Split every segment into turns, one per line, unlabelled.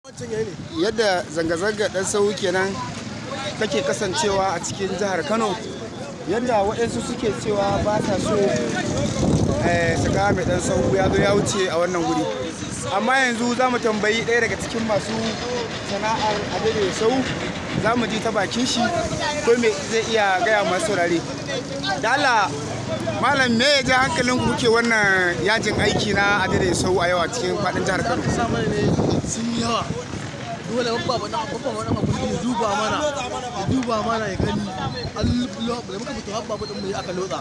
Yadda zanga-zanga ɗan sau kenan take kasancewa a cikin jihar Kano, yadda waɗansu suke cewa ba sa so su ga mai ɗan sau ya zo ya wuce a wannan wuri. Amma yanzu za mu tambayi ɗaya daga cikin masu sana'ar adaidaita sau, za mu ji ta bakin shi ko me zai iya gaya masu saurare. Da Allah malam, me ya ja hankalin ku kuke wannan yajin aiki na adaidaita sau a yau a cikin faɗin jihar Kano?
Sun yi yawa, dole babba wani abu ya duba mana ya gani da muka fito habba din mu aka lotsa.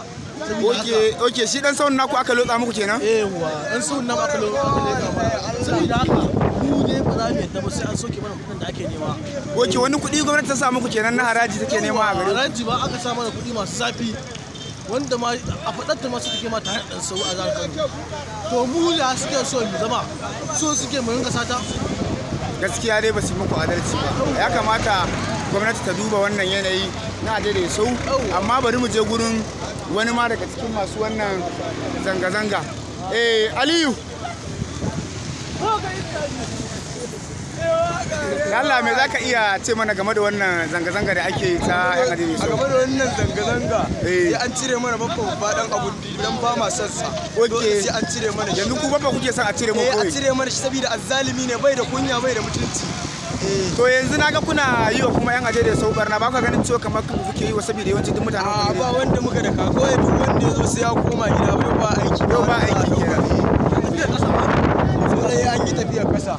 Oke, shi dan sauran naku aka lotsa muku kenan?
Yawwa, dan sauran naku aka lotsa mana. Saboda haka mu ne ba za mu yadda ba sai an soke mana kuɗin da ake nema.
Oke, wani kuɗi gwamnati ta sa muku kenan na haraji take nema a gare ku?
Haraji ba aka sa mana kuɗi masu zafi, wanda ma a faɗar ma su take ma tare da sau a jihar Kano. To mu da suke so mu zama, so suke mu rinka sata.
Gaskiya dai ba su muku adalci ba. Ya kamata gwamnati ta duba wannan yanayi na adaidaita sau, amma bari mu je gurin wani ma daga cikin masu wannan zanga-zanga. Aliyu, Allah me za ka iya ce mana game da wannan zanga-zanga da ake ta yan adaidaita sau?
Game da wannan zanga-zanga sai an cire mana babban faɗan abun dan ba ma son sa. Sai an cire mana shi.
Yanzu ku babba kuke son a cire muku?
A cire mana shi saboda azzalimi ne, bai da kunya bai da mutunci.
To yanzu naga kuna yi wa kuma yan adaidaita sau barna, ba ka ganin cewa kamar kuke yi wa saboda yawanci duk mutanen
ba wanda muka da ka kawai duk wanda ya zo sai ya koma gida ba aiki.
Yau ba aiki kenan.
Sai an yi tafiyar kasa.